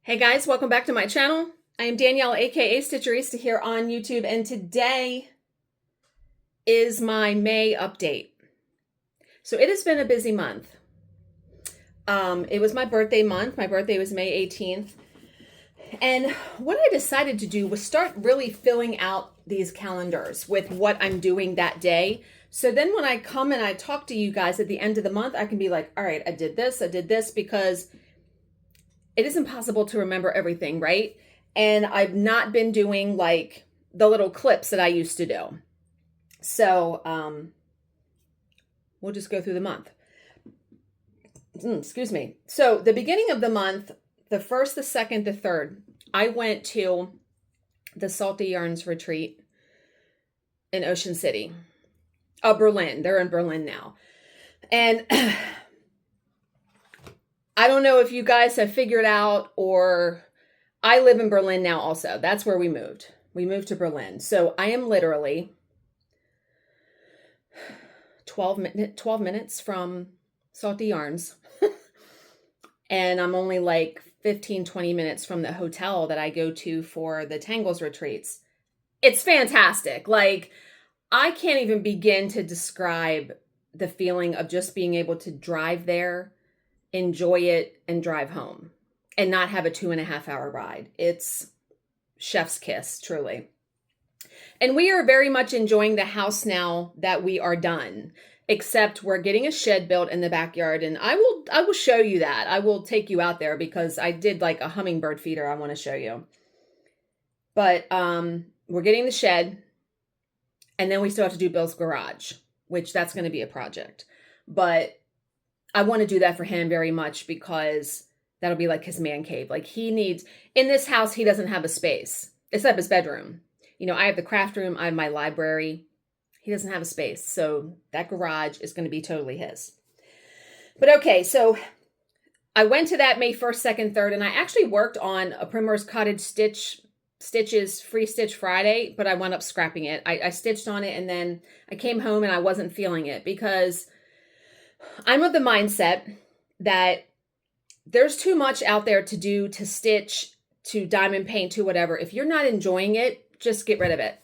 Hey guys, welcome back to my channel. I am Danielle, aka Stitcherista, here on YouTube, and today is my May update. So it has been a busy month. It was my birthday month. My birthday was May 18th. And what I decided to do was start really filling out these calendars with what I'm doing that day. So then when I come and I talk to you guys at the end of the month, I can be like, all right, I did this, because it is impossible to remember everything, right? And I've not been doing like the little clips that I used to do. So we'll just go through the month. Excuse me. So the beginning of the month, the 1st, the 2nd, the 3rd, I went to the Salty Yarns retreat in Ocean City. Berlin. They're in Berlin now. And I don't know if you guys have figured out, or I live in Berlin now also. That's where we moved. We moved to Berlin. So I am literally 12 minutes from Salty Yarns. And I'm only like 15, 20 minutes from the hotel that I go to for the Tangles retreats. It's fantastic. Like, I can't even begin to describe the feeling of just being able to drive there, enjoy it, and drive home and not have a 2.5-hour ride. It's chef's kiss, truly. And we are very much enjoying the house now that we are done, except we're getting a shed built in the backyard. And I will show you that. I will take you out there because I did like a hummingbird feeder I want to show you. But we're getting the shed, and then we still have to do Bill's garage, which that's going to be a project. But I want to do that for him very much because that'll be like his man cave. Like, he needs, in this house, he doesn't have a space except his bedroom. You know, I have the craft room, I have my library. He doesn't have a space. So that garage is going to be totally his. But okay, so I went to that May 1st, 2nd, 3rd, and I actually worked on a Primrose Cottage Stitches Free Stitch Friday, but I wound up scrapping it. I stitched on it, and then I came home and I wasn't feeling it because I'm of the mindset that there's too much out there to do, to stitch, to diamond paint, to whatever. If you're not enjoying it, just get rid of it.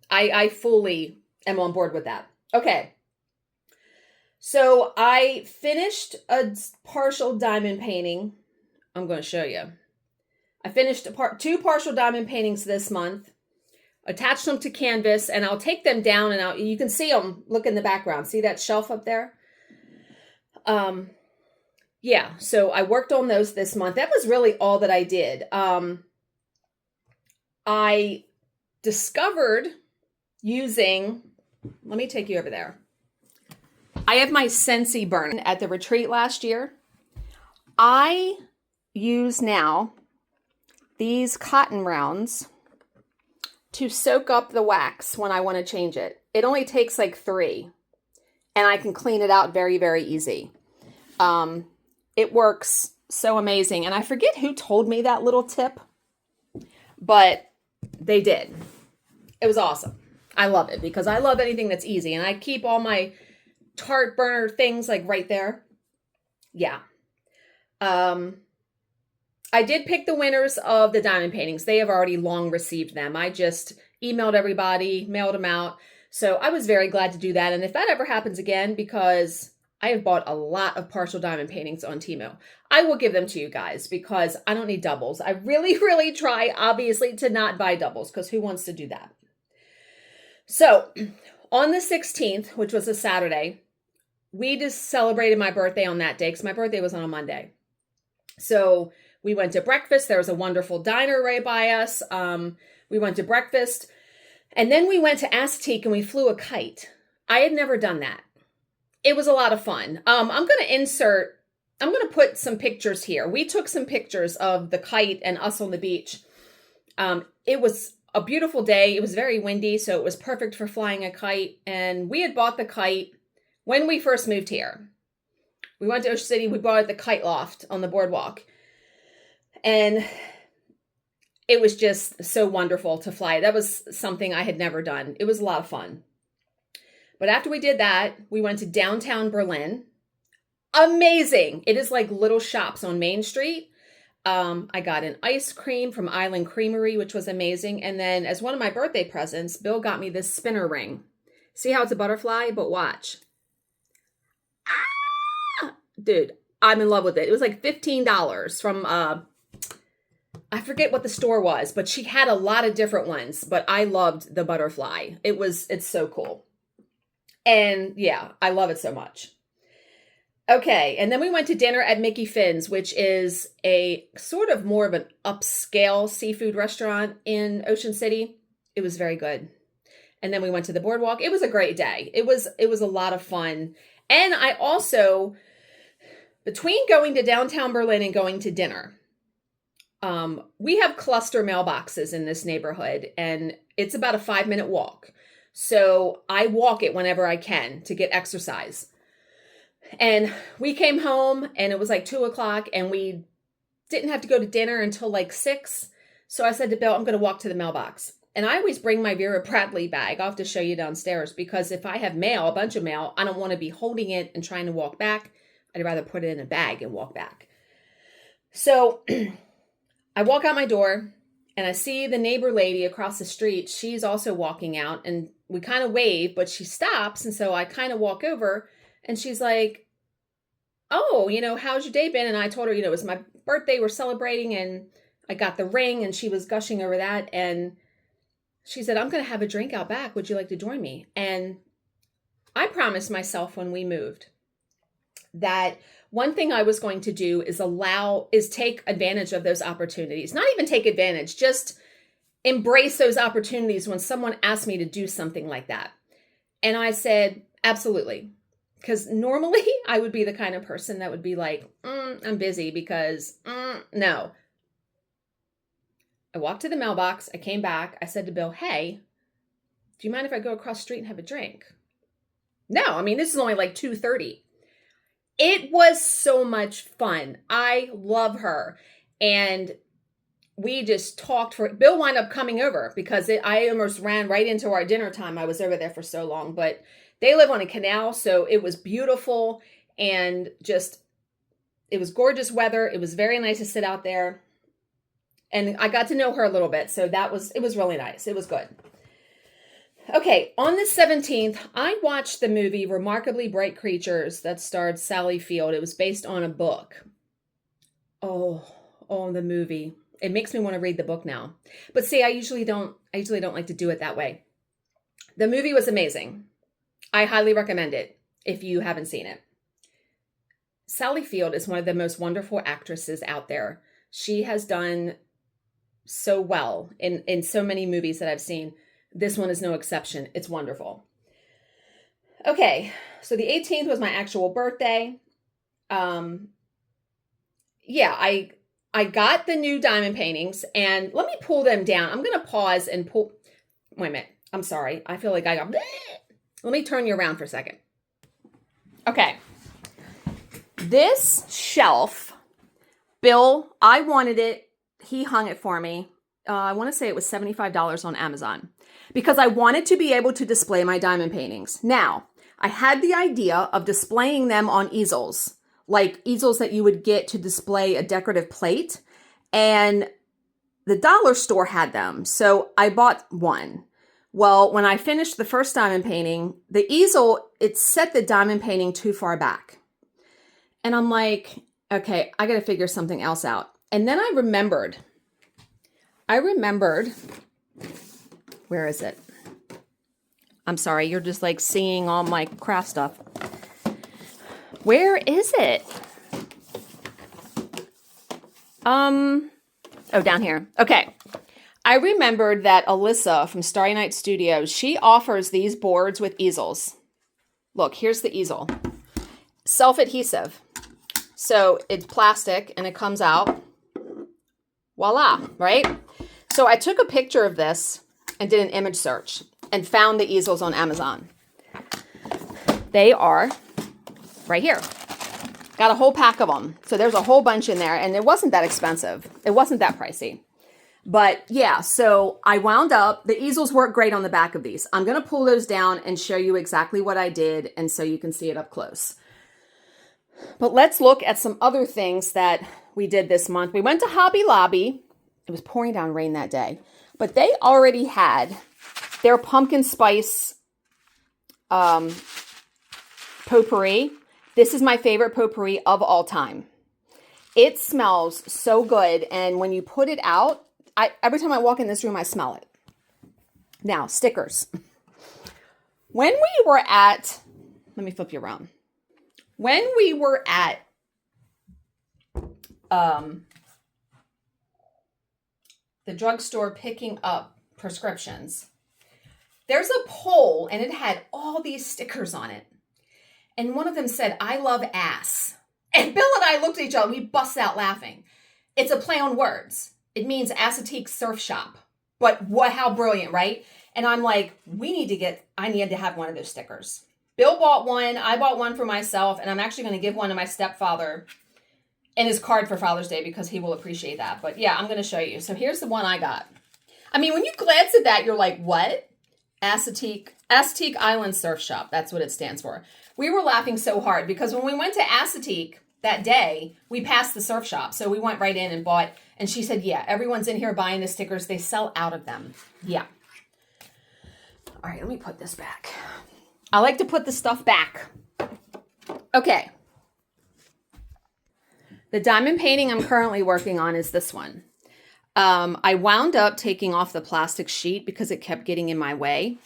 I fully am on board with that. Okay. So I finished a partial diamond painting. I'm going to show you. I finished two partial diamond paintings this month, attached them to canvas, and I'll take them down and you can see them. Look in the background. See that shelf up there? Yeah, so I worked on those this month. That was really all that I did. I discovered using, let me take you over there. I have my Scentsy burn at the retreat last year. I use now these cotton rounds to soak up the wax when I want to change it. It only takes like 3, and I can clean it out very, very easy. It works so amazing. And I forget who told me that little tip, but they did. It was awesome. I love it because I love anything that's easy. And I keep all my Tarte burner things like right there. Yeah. I did pick the winners of the diamond paintings. They have already long received them. I just emailed everybody, mailed them out. So I was very glad to do that. And if that ever happens again, because I have bought a lot of partial diamond paintings on Temu, I will give them to you guys because I don't need doubles. I really, really try, obviously, to not buy doubles because who wants to do that? So on the 16th, which was a Saturday, we just celebrated my birthday on that day because my birthday was on a Monday. So we went to breakfast. There was a wonderful diner right by us. We went to breakfast. And then we went to Assateague and we flew a kite. I had never done that. It was a lot of fun. I'm going to put some pictures here. We took some pictures of the kite and us on the beach. It was a beautiful day. It was very windy, so it was perfect for flying a kite. And we had bought the kite when we first moved here. We went to Ocean City. We bought it at the kite loft on the boardwalk. And it was just so wonderful to fly. That was something I had never done. It was a lot of fun. But after we did that, we went to downtown Berlin. Amazing. It is like little shops on Main Street. I got an ice cream from Island Creamery, which was amazing. And then as one of my birthday presents, Bill got me this spinner ring. See how it's a butterfly? But watch. Ah! Dude, I'm in love with it. It was like $15 from, I forget what the store was, but she had a lot of different ones. But I loved the butterfly. It's so cool. And yeah, I love it so much. Okay, and then we went to dinner at Mickey Finn's, which is a sort of more of an upscale seafood restaurant in Ocean City. It was very good. And then we went to the boardwalk. It was a great day. It was a lot of fun. And I also, between going to downtown Berlin and going to dinner, we have cluster mailboxes in this neighborhood, and it's about a 5-minute walk. So I walk it whenever I can to get exercise. And we came home and it was like 2:00 and we didn't have to go to dinner until like 6. So I said to Bill, I'm going to walk to the mailbox. And I always bring my Vera Bradley bag. I'll have to show you downstairs because if I have mail, a bunch of mail, I don't want to be holding it and trying to walk back. I'd rather put it in a bag and walk back. So I walk out my door and I see the neighbor lady across the street. She's also walking out and we kind of wave, but she stops. And so I kind of walk over. And she's like, oh, how's your day been? And I told her, it was my birthday. We're celebrating. And I got the ring and she was gushing over that. And she said, I'm going to have a drink out back. Would you like to join me? And I promised myself when we moved that one thing I was going to do is take advantage of those opportunities. Not even take advantage, just embrace those opportunities when someone asked me to do something like that. And I said, absolutely. Because normally I would be the kind of person that would be like, I'm busy because no. I walked to the mailbox. I came back. I said to Bill, hey, do you mind if I go across the street and have a drink? No, this is only like 2:30. It was so much fun. I love her. And we just talked Bill wound up coming over because I almost ran right into our dinner time. I was over there for so long, but they live on a canal, so it was beautiful and it was gorgeous weather. It was very nice to sit out there. And I got to know her a little bit, so it was really nice. It was good. Okay, on the 17th, I watched the movie Remarkably Bright Creatures that starred Sally Field. It was based on a book. Oh, the movie. It makes me want to read the book now. But see, I usually don't like to do it that way. The movie was amazing. I highly recommend it if you haven't seen it. Sally Field is one of the most wonderful actresses out there. She has done so well in so many movies that I've seen. This one is no exception. It's wonderful. Okay, so the 18th was my actual birthday. I got the new diamond paintings, and let me pull them down. I'm going to pause and pull. Wait a minute. I'm sorry. I feel like I got. Let me turn you around for a second. Okay. This shelf, Bill, I wanted it. He hung it for me. I want to say it was $75 on Amazon because I wanted to be able to display my diamond paintings. Now, I had the idea of displaying them on easels, like easels that you would get to display a decorative plate. And the dollar store had them. So I bought one. Well, when I finished the first diamond painting, the easel, it set the diamond painting too far back. And I'm like, okay, I got to figure something else out. And then I remembered, where is it? I'm sorry, you're just like seeing all my craft stuff. Where is it? Oh, down here. Okay. I remembered that Alyssa from Starry Night Studios, she offers these boards with easels. Look, here's the easel. Self-adhesive. So it's plastic and it comes out. Voila, right? So I took a picture of this and did an image search and found the easels on Amazon. They are right here. Got a whole pack of them. So there's a whole bunch in there and it wasn't that expensive. It wasn't that pricey. But yeah, so I wound up, the easels work great on the back of these. I'm going to pull those down and show you exactly what I did and so you can see it up close. But let's look at some other things that we did this month. We went to Hobby Lobby. It was pouring down rain that day, but they already had their pumpkin spice potpourri. This is my favorite potpourri of all time. It smells so good, and when you put it out, every time I walk in this room, I smell it. Now, stickers. When we were at, let me flip you around. When we were at the drugstore picking up prescriptions, there's a pole and it had all these stickers on it. And one of them said, "I love ass." And Bill and I looked at each other, we bust out laughing. It's a play on words. It means Assateague Surf Shop. But how brilliant, right? And I'm like, I need to have one of those stickers. Bill bought one, I bought one for myself, and I'm actually going to give one to my stepfather in his card for Father's Day because he will appreciate that. But yeah, I'm going to show you. So here's the one I got. I mean, when you glance at that, you're like, what? Assateague Island Surf Shop. That's what it stands for. We were laughing so hard because when we went to Assateague that day, we passed the surf shop. So we went right in and bought, and she said, yeah, everyone's in here buying the stickers. They sell out of them. Yeah. All right, let me put this back. I like to put the stuff back. Okay. The diamond painting I'm currently working on is this one. I wound up taking off the plastic sheet because it kept getting in my way.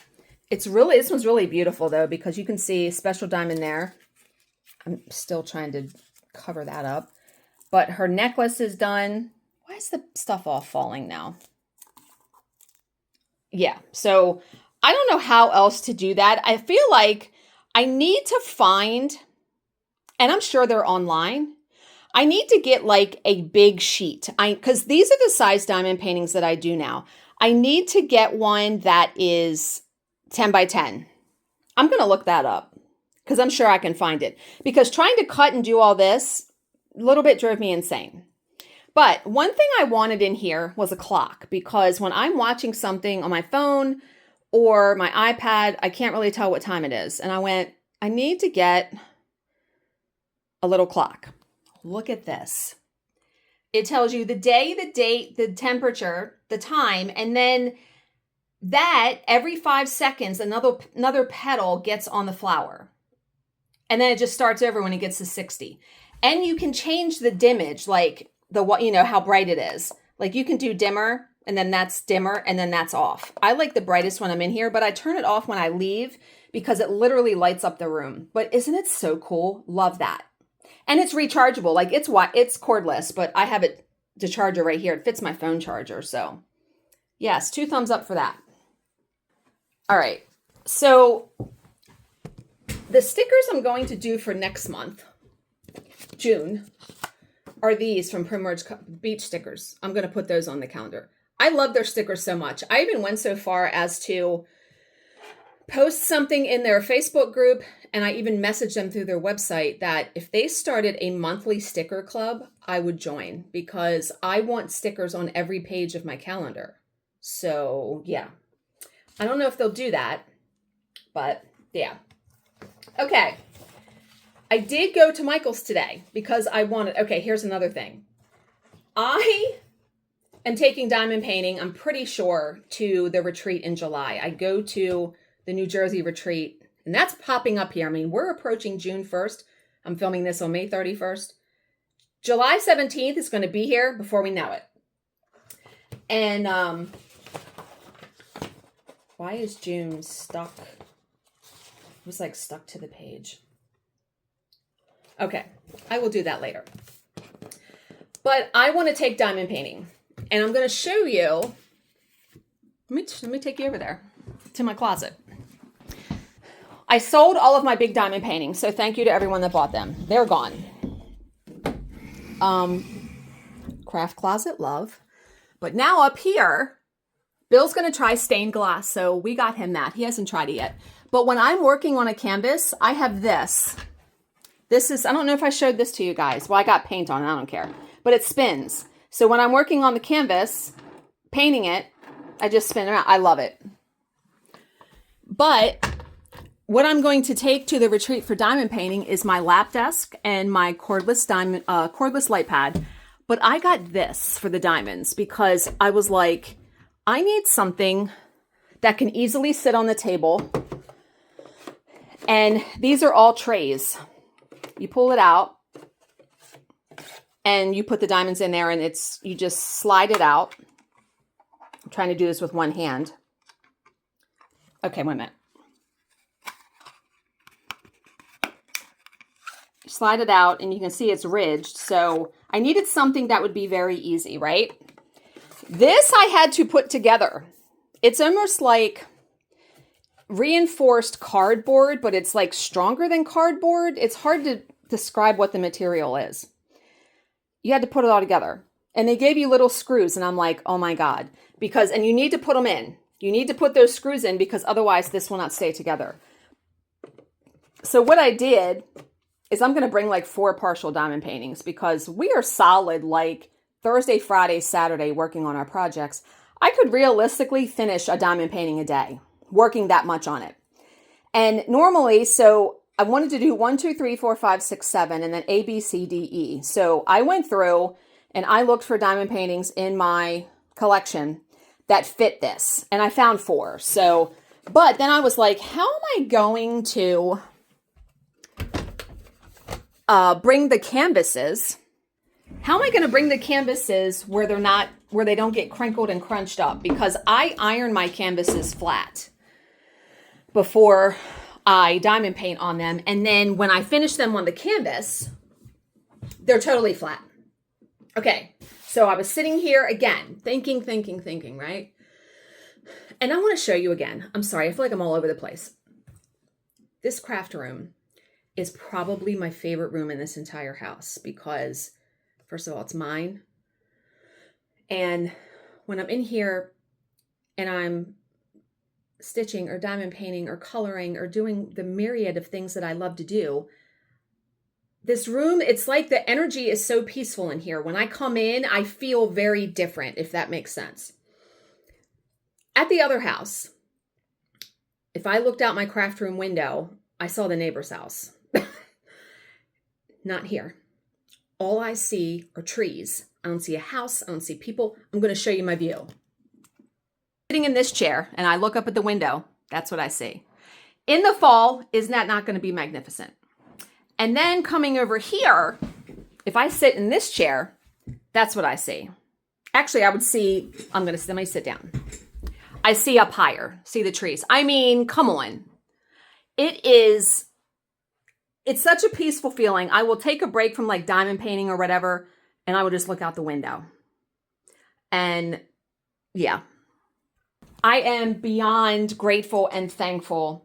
This one's really beautiful though, because you can see special diamond there. I'm still trying to cover that up, but her necklace is done. Why is the stuff all falling now? Yeah. So I don't know how else to do that. I feel like I need to find, and I'm sure they're online, I need to get like a big sheet. Because these are the size diamond paintings that I do now. I need to get one that is 10 by 10. I'm going to look that up because I'm sure I can find it. Because trying to cut and do all this, a little bit drove me insane. But one thing I wanted in here was a clock, because when I'm watching something on my phone or my iPad, I can't really tell what time it is. And I went, I need to get a little clock. Look at this. It tells you the day, the date, the temperature, the time, and then that every 5 seconds, another petal gets on the flower. And then it just starts over when it gets to 60. And you can change the dimmage, like how bright it is. Like you can do dimmer, and then that's dimmer, and then that's off. I like the brightest when I'm in here, but I turn it off when I leave because it literally lights up the room. But isn't it so cool? Love that. And it's rechargeable. Like it's cordless, but I have the charger right here. It fits my phone charger. So yes, 2 thumbs up for that. All right. So the stickers I'm going to do for next month, June, are these from Primrose Beach stickers. I'm going to put those on the calendar. I love their stickers so much. I even went so far as to post something in their Facebook group, and I even messaged them through their website that if they started a monthly sticker club, I would join, because I want stickers on every page of my calendar. So yeah, I don't know if they'll do that, but yeah. Okay. I did go to Michael's today because I wanted, okay, here's another thing. I am taking diamond painting, I'm pretty sure, to the retreat in July. I go to the New Jersey retreat, and that's popping up here. I mean, we're approaching June 1st. I'm filming this on May 31st. July 17th is going to be here before we know it. And why is June stuck? It was like stuck to the page. Okay, I will do that later. But I want to take diamond painting, and I'm going to show you. Let me take you over there to my closet. I sold all of my big diamond paintings, so thank you to everyone that bought them. They're gone. Craft closet, love. But now up here, Bill's going to try stained glass, so we got him that. He hasn't tried it yet. But when I'm working on a canvas, I have this. This is, I don't know if I showed this to you guys. Well, I got paint on it, I don't care. But it spins. So when I'm working on the canvas, painting it, I just spin it around. I love it. But what I'm going to take to the retreat for diamond painting is my lap desk and my cordless light pad. But I got this for the diamonds because I was like, I need something that can easily sit on the table. And these are all trays. You pull it out and you put the diamonds in there, and you just slide it out. I'm trying to do this with one hand. Okay, wait a minute. Slide it out and you can see it's ridged. So I needed something that would be very easy, right? This I had to put together. It's almost like reinforced cardboard, but it's like stronger than cardboard. It's hard to describe what the material is. You had to put it all together. And they gave you little screws, and I'm like, oh my God. And you need to put them in. You need to put those screws in because otherwise this will not stay together. So what I did is I'm going to bring like 4 partial diamond paintings because we are solid like Thursday, Friday, Saturday working on our projects. I could realistically finish a diamond painting a day, working that much on it. And normally, so I wanted to do 1, 2, 3, 4, 5, 6, 7, and then A, B, C, D, E. So I went through and I looked for diamond paintings in my collection that fit this. And I found 4. So, but then I was like, how am I going to bring the canvases? How am I going to bring the canvases where they don't get crinkled and crunched up? Because I iron my canvases flat before I diamond paint on them. And then when I finish them on the canvas, they're totally flat. Okay. So I was sitting here again, thinking, right? And I want to show you again. I'm sorry. I feel like I'm all over the place. This craft room is probably my favorite room in this entire house because, first of all, it's mine. And when I'm in here and I'm stitching or diamond painting or coloring or doing the myriad of things that I love to do, this room, it's like the energy is so peaceful in here. When I come in, I feel very different, if that makes sense. At the other house, if I looked out my craft room window, I saw the neighbor's house. Not here. All I see are trees. I don't see a house. I don't see people. I'm going to show you my view. Sitting in this chair and I look up at the window, that's what I see. In the fall, isn't that not going to be magnificent? And then coming over here, if I sit in this chair, that's what I see. Actually, I would see, let me sit down. I see up higher, see the trees. I mean, come on. It's such a peaceful feeling. I will take a break from like diamond painting or whatever, and I will just look out the window. And yeah, I am beyond grateful and thankful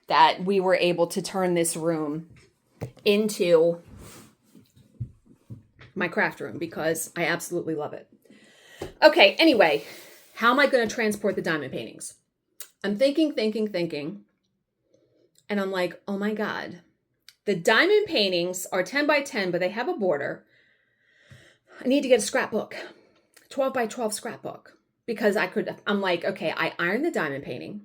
that we were able to turn this room into my craft room because I absolutely love it. Okay, anyway, how am I going to transport the diamond paintings? I'm thinking. And I'm like, oh my God. The diamond paintings are 10 by 10, but they have a border. I need to get a scrapbook, 12 by 12 scrapbook, because I'm like, okay, I iron the diamond painting.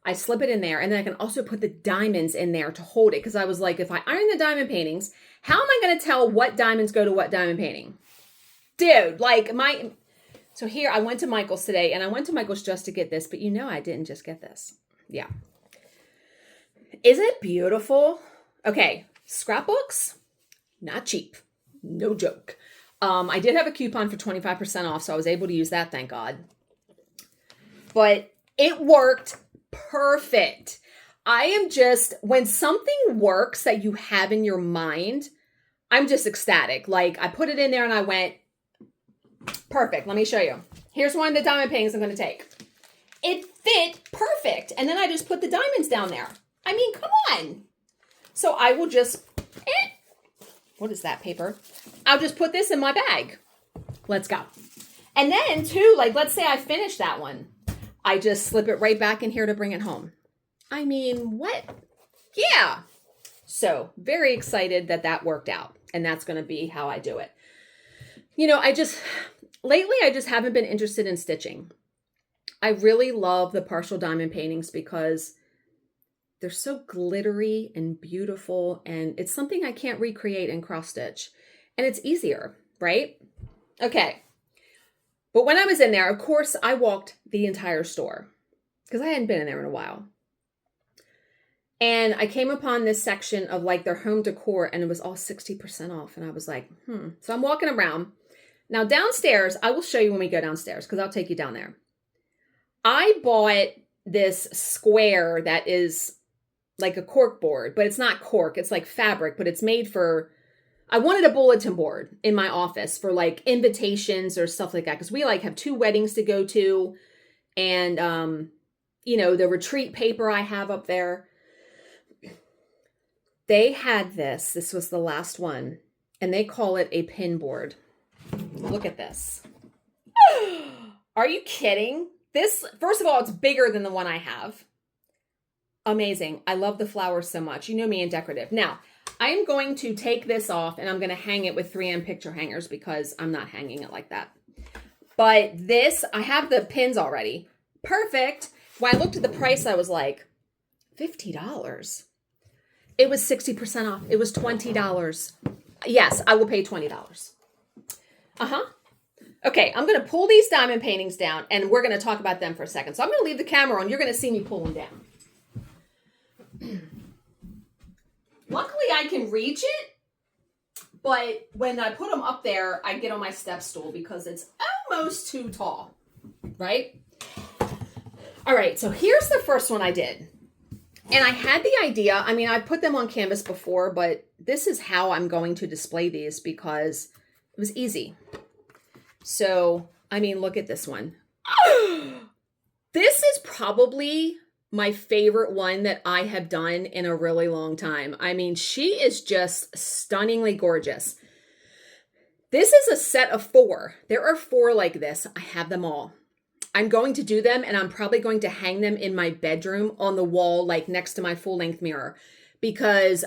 I slip it in there, and then I can also put the diamonds in there to hold it. Because I was like, if I iron the diamond paintings, how am I going to tell what diamonds go to what diamond painting? Dude, so here I went to Michael's today, and I went to Michael's just to get this, but I didn't just get this. Yeah. Isn't it beautiful? Okay, scrapbooks, not cheap. No joke. I did have a coupon for 25% off, so I was able to use that, thank God. But it worked perfect. I am just, when something works that you have in your mind, I'm just ecstatic. Like, I put it in there and I went, perfect. Let me show you. Here's one of the diamond paintings I'm going to take. It fit perfect. And then I just put the diamonds down there. I mean, come on. So I will just, what is that paper? I'll just put this in my bag. Let's go. And then too, like, let's say I finish that one. I just slip it right back in here to bring it home. I mean, what? Yeah. So very excited that worked out. And that's going to be how I do it. Lately, I just haven't been interested in stitching. I really love the partial diamond paintings because They're so glittery and beautiful, and it's something I can't recreate in cross stitch. And it's easier, right? Okay. But when I was in there, of course, I walked the entire store because I hadn't been in there in a while. And I came upon this section of like their home decor, and it was all 60% off. And I was like, So I'm walking around. Now downstairs, I will show you when we go downstairs because I'll take you down there. I bought this square that is like a cork board, but it's not cork. It's like fabric, but it's made for, I wanted a bulletin board in my office for like invitations or stuff like that. Cause we like have 2 weddings to go to. And, the retreat paper I have up there, they had this was the last one, and they call it a pin board. Look at this. Are you kidding? This, first of all, it's bigger than the one I have. Amazing. I love the flowers so much. You know me and decorative. Now, I'm going to take this off and I'm going to hang it with 3M picture hangers because I'm not hanging it like that. But this, I have the pins already. Perfect. When I looked at the price, I was like, $50. It was 60% off. It was $20. Yes, I will pay $20. Okay, I'm going to pull these diamond paintings down, and we're going to talk about them for a second. So I'm going to leave the camera on. You're going to see me pull them down. Luckily, I can reach it, but when I put them up there, I get on my step stool because it's almost too tall, right? All right, so here's the first one I did. And I had the idea, I put them on canvas before, but this is how I'm going to display these because it was easy. So, look at this one. This is probably my favorite one that I have done in a really long time. She is just stunningly gorgeous. This is a set of 4. There are 4 like this. I have them all. I'm going to do them, and I'm probably going to hang them in my bedroom on the wall, like next to my full-length mirror. Because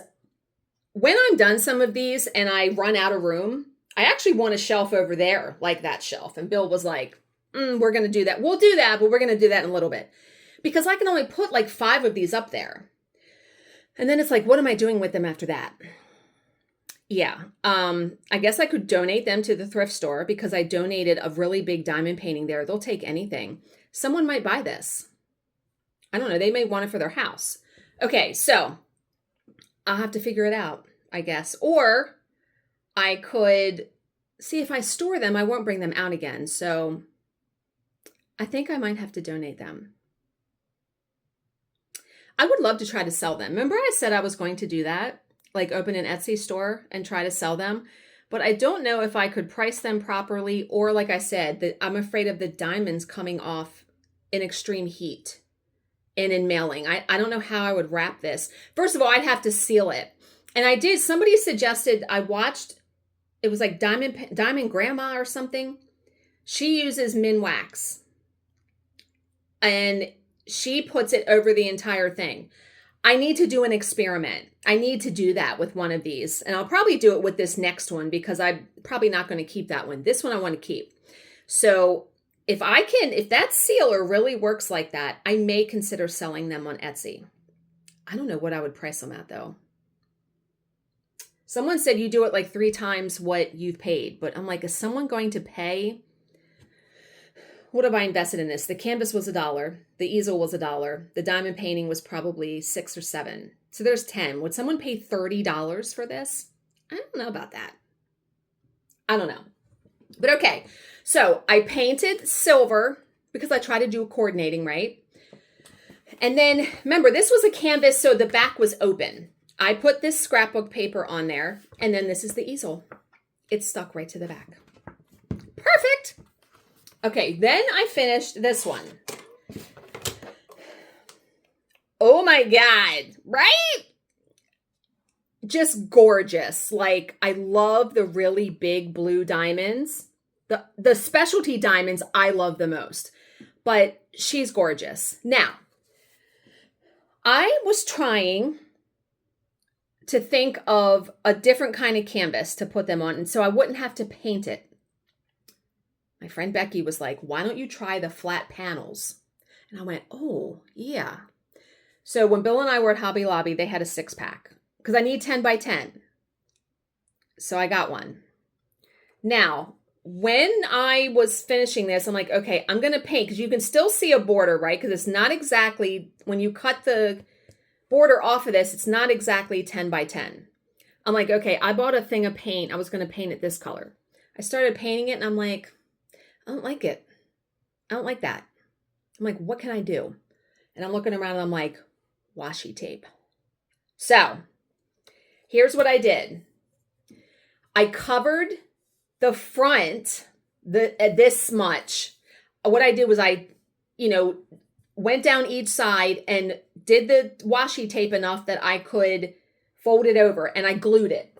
when I'm done some of these and I run out of room, I actually want a shelf over there, like that shelf. And Bill was like, we're going to do that. We'll do that, but we're going to do that in a little bit. Because I can only put like 5 of these up there. And then it's like, what am I doing with them after that? Yeah, I guess I could donate them to the thrift store because I donated a really big diamond painting there. They'll take anything. Someone might buy this. I don't know. They may want it for their house. Okay, so I'll have to figure it out, I guess. Or I could see if I store them, I won't bring them out again. So I think I might have to donate them. I would love to try to sell them. Remember I said I was going to do that? Like open an Etsy store and try to sell them. But I don't know if I could price them properly, or like I said, that I'm afraid of the diamonds coming off in extreme heat and in mailing. I don't know how I would wrap this. First of all, I'd have to seal it. And I did, somebody suggested, I watched, it was like Diamond Grandma or something. She uses Minwax and she puts it over the entire thing. I need to do an experiment. I need to do that with one of these. And I'll probably do it with this next one because I'm probably not going to keep that one. This one I want to keep. So if that sealer really works like that, I may consider selling them on Etsy. I don't know what I would price them at though. Someone said you do it like 3 times what you've paid, but I'm like, is someone going to pay? What have I invested in this? The canvas was $1. The easel was $1. The diamond painting was probably $6 or $7. So there's 10. Would someone pay $30 for this? I don't know about that. I don't know. But okay. So I painted silver because I try to do coordinating, right? And then remember, this was a canvas, so the back was open. I put this scrapbook paper on there, and then this is the easel. It's stuck right to the back. Perfect. Okay, then I finished this one. Oh my God, right? Just gorgeous. Like, I love the really big blue diamonds. The specialty diamonds I love the most, but she's gorgeous. Now, I was trying to think of a different kind of canvas to put them on, and so I wouldn't have to paint it. My friend Becky was like, why don't you try the flat panels? And I went, oh, yeah. So when Bill and I were at Hobby Lobby, they had a 6-pack because I need 10 by 10. So I got one. Now, when I was finishing this, I'm like, okay, I'm going to paint because you can still see a border, right? Because it's not exactly, when you cut the border off of this, it's not exactly 10 by 10. I'm like, okay, I bought a thing of paint. I was going to paint it this color. I started painting it and I'm like, I don't like it. I don't like that. I'm like, what can I do? And I'm looking around and I'm like, washi tape. So here's what I did. I covered the front this much. What I did was I, went down each side and did the washi tape enough that I could fold it over, and I glued it.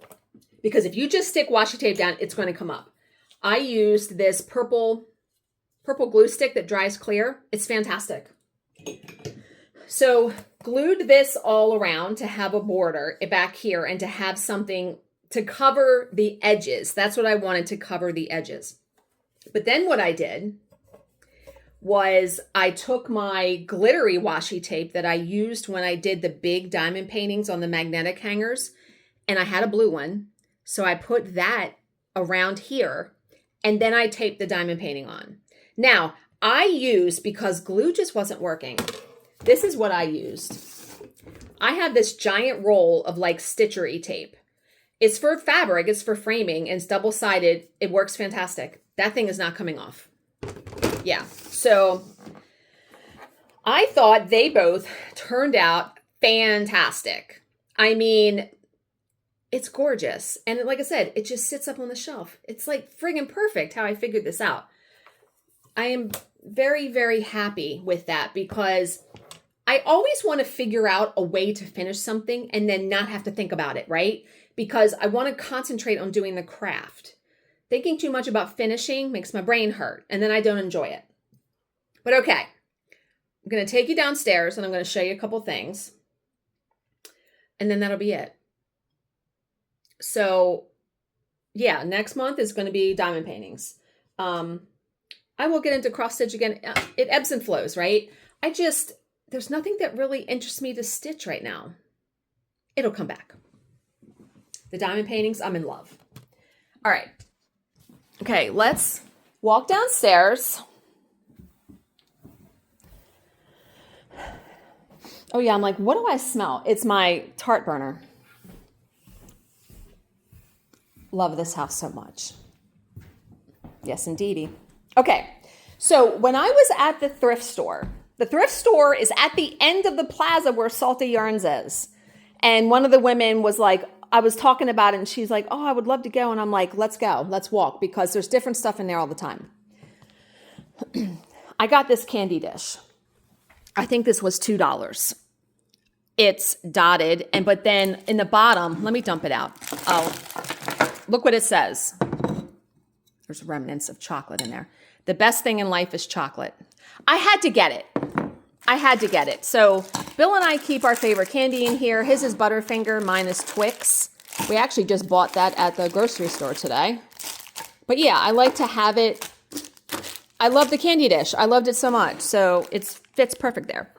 Because if you just stick washi tape down, it's going to come up. I used this purple glue stick that dries clear. It's fantastic. So glued this all around to have a border back here and to have something to cover the edges. That's what I wanted, to cover the edges. But then what I did was I took my glittery washi tape that I used when I did the big diamond paintings on the magnetic hangers, and I had a blue one. So I put that around here, and then I taped the diamond painting on. Now, I used, because glue just wasn't working, this is what I used. I have this giant roll of like stitchery tape. It's for fabric, it's for framing, and it's double-sided. It works fantastic. That thing is not coming off. Yeah, so I thought they both turned out fantastic. I mean, it's gorgeous. And like I said, it just sits up on the shelf. It's like friggin' perfect how I figured this out. I am very, very happy with that because I always want to figure out a way to finish something and then not have to think about it, right? Because I want to concentrate on doing the craft. Thinking too much about finishing makes my brain hurt, and then I don't enjoy it. But okay, I'm going to take you downstairs, and I'm going to show you a couple things, and then that'll be it. So, yeah, next month is going to be diamond paintings. I will get into cross stitch again. It ebbs and flows, right? There's nothing that really interests me to stitch right now. It'll come back. The diamond paintings, I'm in love. All right. Okay, let's walk downstairs. Oh yeah, I'm like, what do I smell? It's my tart burner. Love this house so much. Yes, indeedy. Okay, so when I was at the thrift store is at the end of the plaza where Salty Yarns is. And one of the women was like, I was talking about it and she's like, oh, I would love to go. And I'm like, let's go, let's walk, because there's different stuff in there all the time. I got this candy dish. I think this was $2. It's dotted, but then in the bottom, let me dump it out. Oh, look what it says. There's remnants of chocolate in there. The best thing in life is chocolate. I had to get it. So Bill and I keep our favorite candy in here. His is Butterfinger, mine is Twix. We actually just bought that at the grocery store today. But yeah, I like to have it. I love the candy dish. I loved it so much. So it fits perfect there.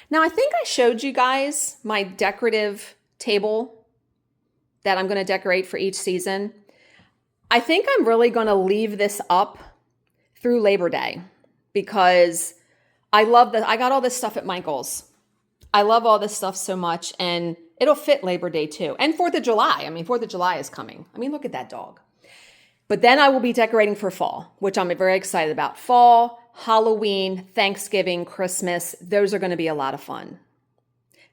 Now, I think I showed you guys my decorative table that I'm going to decorate for each season. I think I'm really going to leave this up through Labor Day because I got all this stuff at Michael's. I love all this stuff so much, and it'll fit Labor Day too. And 4th of July. I mean, 4th of July is coming. I mean, look at that dog. But then I will be decorating for fall, which I'm very excited about. Fall, Halloween, Thanksgiving, Christmas, those are going to be a lot of fun.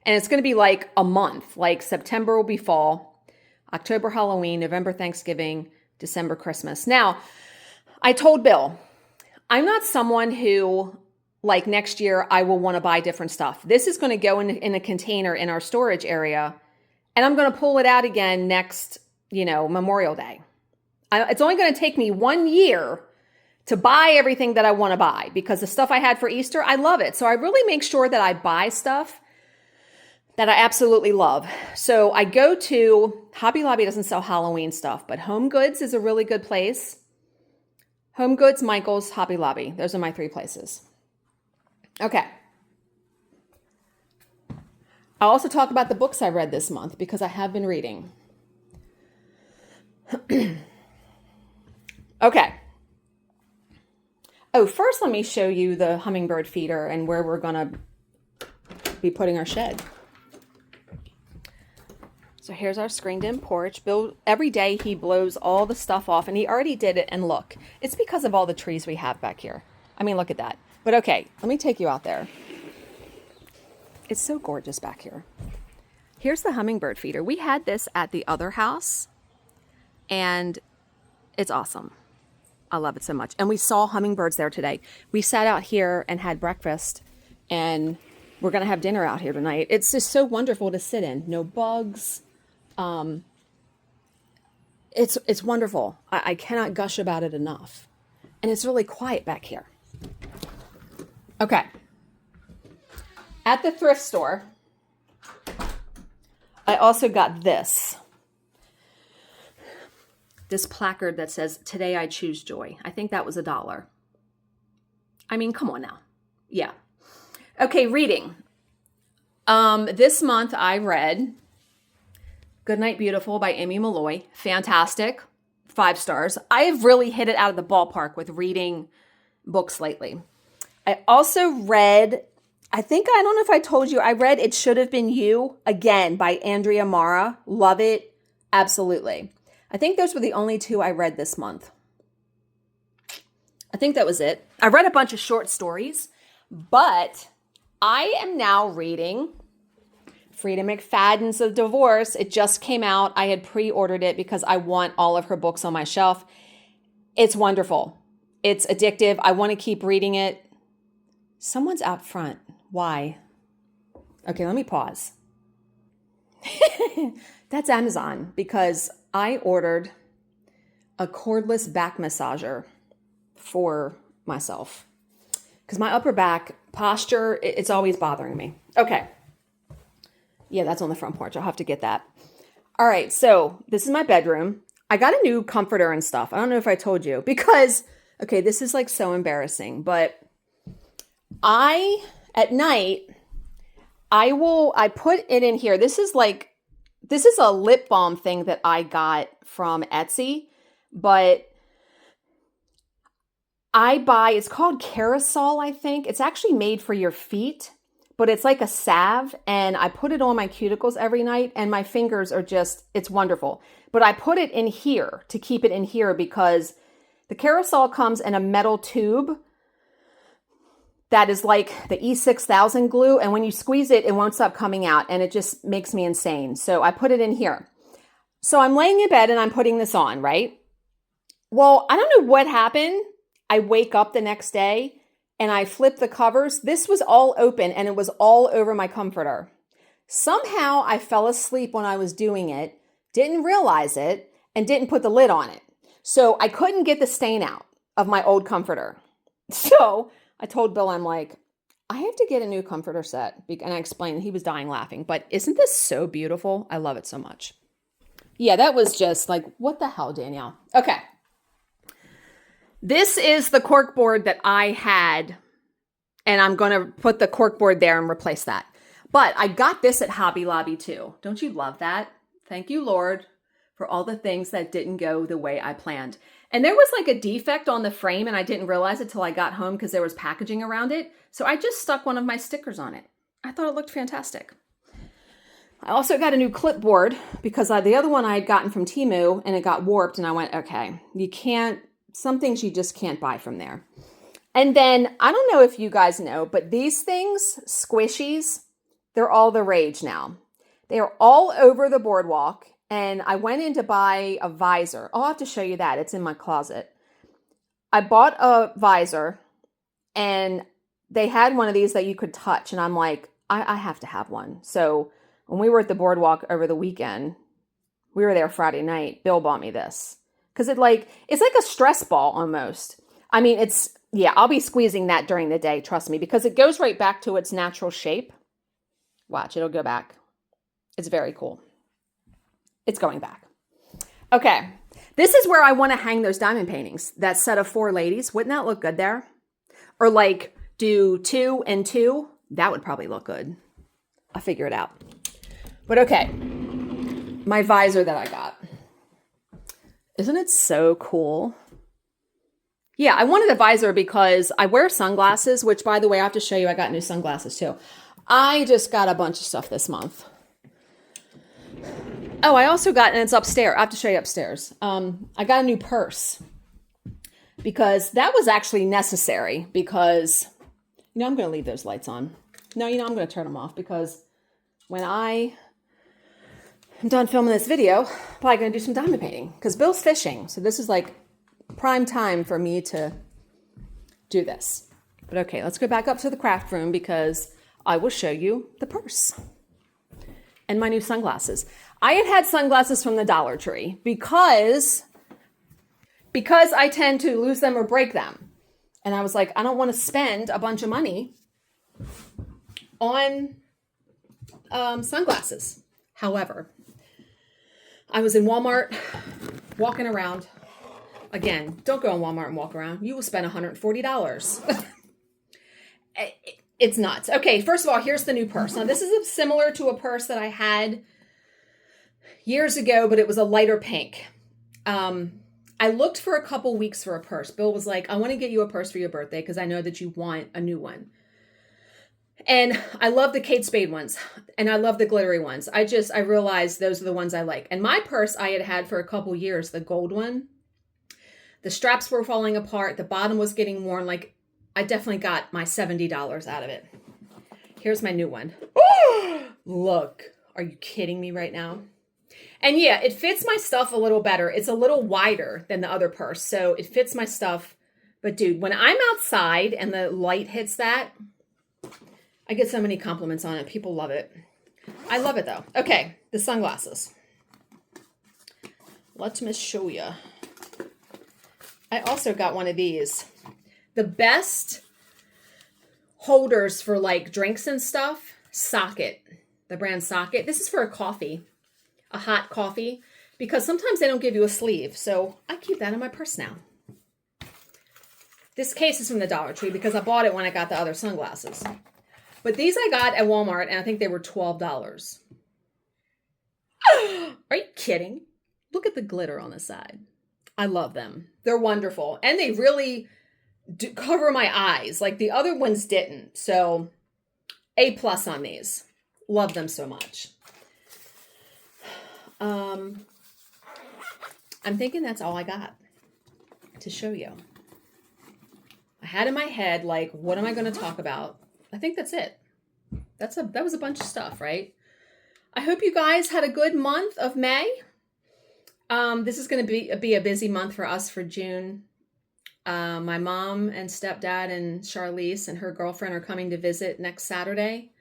And it's going to be like a month. Like September will be fall, October, Halloween, November, Thanksgiving, December, Christmas. Now, I told Bill, I'm not someone who, like next year, I will want to buy different stuff. This is going to go in a container in our storage area, and I'm going to pull it out again next, Memorial Day. It's only going to take me 1 year to buy everything that I want to buy because the stuff I had for Easter, I love it. So I really make sure that I buy stuff that I absolutely love. So I go to, Hobby Lobby doesn't sell Halloween stuff, but Home Goods is a really good place. Home Goods, Michael's, Hobby Lobby. Those are my 3 places. Okay. I'll also talk about the books I read this month because I have been reading. Okay. Oh, first let me show you the hummingbird feeder and where we're going to be putting our shed. So here's our screened-in porch. Bill, every day he blows all the stuff off, and he already did it, and look, it's because of all the trees we have back here. I mean, look at that. But okay, let me take you out there. It's so gorgeous back here. Here's the hummingbird feeder. We had this at the other house, and it's awesome. I love it so much. And we saw hummingbirds there today. We sat out here and had breakfast, and we're going to have dinner out here tonight. It's just so wonderful to sit in. No bugs. It's wonderful. I cannot gush about it enough. And it's really quiet back here. Okay. At the thrift store, I also got this placard that says, "Today I choose joy." I think that was $1. I mean, come on now. Yeah. Okay, reading. This month I read Goodnight Beautiful by Amy Malloy. Fantastic. 5 stars. I have really hit it out of the ballpark with reading books lately. I also read, I don't know if I told you, I read It Should Have Been You, again, by Andrea Mara. Love it. Absolutely. I think those were the only 2 I read this month. I think that was it. I read a bunch of short stories, but I am now reading Frida McFadden's The Divorce. It just came out. I had pre-ordered it because I want all of her books on my shelf. It's wonderful. It's addictive. I want to keep reading it. Someone's out front. Why? Okay, let me pause. That's Amazon because I ordered a cordless back massager for myself because my upper back posture, it's always bothering me. Okay. Yeah, that's on the front porch. I'll have to get that. All right, so this is my bedroom. I got a new comforter and stuff. I don't know if I told you because, okay, this is like so embarrassing, but at night, I put it in here. This is a lip balm thing that I got from Etsy, but it's called Carousel, I think. It's actually made for your feet, but it's like a salve, and I put it on my cuticles every night, and my fingers are it's wonderful. But I put it in here to keep it in here because the Carousel comes in a metal tube that is like the E6000 glue, and when you squeeze it, it won't stop coming out, and it just makes me insane. So I put it in here. So I'm laying in bed, and I'm putting this on, right? Well, I don't know what happened. I wake up the next day, and I flip the covers. This was all open, and it was all over my comforter. Somehow, I fell asleep when I was doing it, didn't realize it, and didn't put the lid on it. So I couldn't get the stain out of my old comforter. So I told Bill, I'm like, I have to get a new comforter set. And I explained, he was dying laughing. But isn't this so beautiful? I love it so much. Yeah, that was just like, what the hell, Danielle? Okay. This is the cork board that I had, and I'm going to put the cork board there and replace that. But I got this at Hobby Lobby too. Don't you love that? Thank you, Lord, for all the things that didn't go the way I planned. And there was like a defect on the frame, and I didn't realize it till I got home because there was packaging around it. So I just stuck one of my stickers on it. I thought it looked fantastic. I also got a new clipboard because the other one I had gotten from Temu, and it got warped, and I went, okay, some things you just can't buy from there. And then, I don't know if you guys know, but these things, squishies, they're all the rage now. They are all over the boardwalk, and I went in to buy a visor. I'll have to show you that. It's in my closet. I bought a visor, and they had one of these that you could touch, and I'm like, I have to have one. So when we were at the boardwalk over the weekend, we were there Friday night, Bill bought me this. Because it's like a stress ball almost. I mean, I'll be squeezing that during the day, trust me, because it goes right back to its natural shape. Watch, it'll go back. It's very cool. It's going back. Okay, this is where I want to hang those diamond paintings. That set of 4 ladies. Wouldn't that look good there? Or like do 2 and 2. That would probably look good. I'll figure it out. But okay, my visor that I got. Isn't it so cool? Yeah, I wanted a visor because I wear sunglasses, which, by the way, I have to show you, I got new sunglasses too. I just got a bunch of stuff this month. Oh, I also got, and it's upstairs. I have to show you upstairs. I got a new purse because that was actually necessary because, I'm going to leave those lights on. No, I'm going to turn them off because when I am done filming this video, I'm probably going to do some diamond painting because Bill's fishing. So this is like prime time for me to do this. But okay, let's go back up to the craft room because I will show you the purse and my new sunglasses. I had sunglasses from the Dollar Tree because I tend to lose them or break them. And I was like, I don't want to spend a bunch of money on sunglasses. However, I was in Walmart walking around. Again, don't go in Walmart and walk around. You will spend $140. It's nuts. Okay, first of all, here's the new purse. Now, this is similar to a purse that I had years ago, but it was a lighter pink. I looked for a couple weeks for a purse. Bill was like, I want to get you a purse for your birthday because I know that you want a new one. And I love the Kate Spade ones and I love the glittery ones. I realized those are the ones I like. And my purse I had for a couple years, the gold one. The straps were falling apart. The bottom was getting worn. Like, I definitely got my $70 out of it. Here's my new one. Look, are you kidding me right now? And yeah, it fits my stuff a little better. It's a little wider than the other purse, so it fits my stuff. But dude, when I'm outside and the light hits that, I get so many compliments on it. People love it. I love it though. Okay, the sunglasses. Let me show you. I also got one of these. The best holders for like drinks and stuff, Socket, the brand Socket. This is for a coffee. A hot coffee, because sometimes they don't give you a sleeve. So I keep that in my purse now. This case is from the Dollar Tree because I bought it when I got the other sunglasses. But these I got at Walmart and I think they were $12. Are you kidding? Look at the glitter on the side. I love them. They're wonderful. And they really do cover my eyes like the other ones didn't. So A+ on these. Love them so much. I'm thinking that's all I got to show you. I had in my head, like, what am I going to talk about? I think that's it. That was a bunch of stuff, right? I hope you guys had a good month of May. This is going to be a busy month for us for June. My mom and stepdad and Charlize and her girlfriend are coming to visit next Saturday.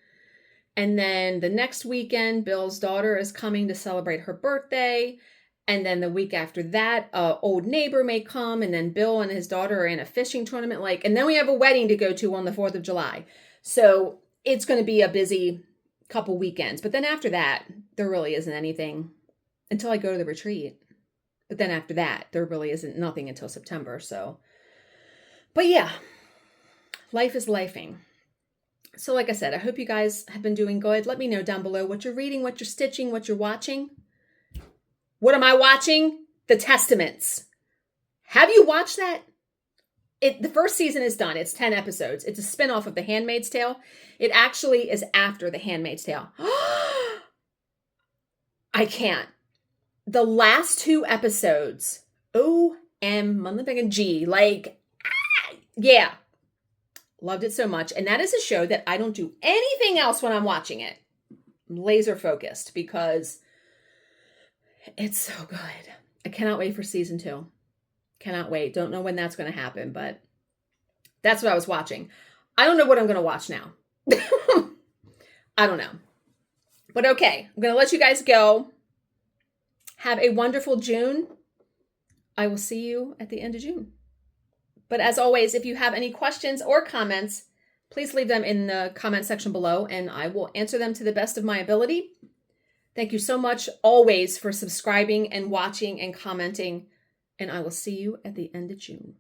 And then the next weekend, Bill's daughter is coming to celebrate her birthday. And then the week after that, an old neighbor may come. And then Bill and his daughter are in a fishing tournament. And then we have a wedding to go to on the 4th of July. So it's going to be a busy couple weekends. But then after that, there really isn't anything until I go to the retreat. But then after that, there really isn't nothing until September. So, but yeah, life is lifing. So like I said, I hope you guys have been doing good. Let me know down below what you're reading, what you're stitching, what you're watching. What am I watching? The Testaments. Have you watched that? The first season is done. It's 10 episodes. It's a spinoff of The Handmaid's Tale. It actually is after The Handmaid's Tale. I can't. The last 2 episodes, OMG, yeah. Loved it so much. And that is a show that I don't do anything else when I'm watching it. I'm laser focused because it's so good. I cannot wait for season 2. Cannot wait. Don't know when that's going to happen, but that's what I was watching. I don't know what I'm going to watch now. I don't know. But okay, I'm going to let you guys go. Have a wonderful June. I will see you at the end of June. But as always, if you have any questions or comments, please leave them in the comment section below and I will answer them to the best of my ability. Thank you so much always for subscribing and watching and commenting. And I will see you at the end of June.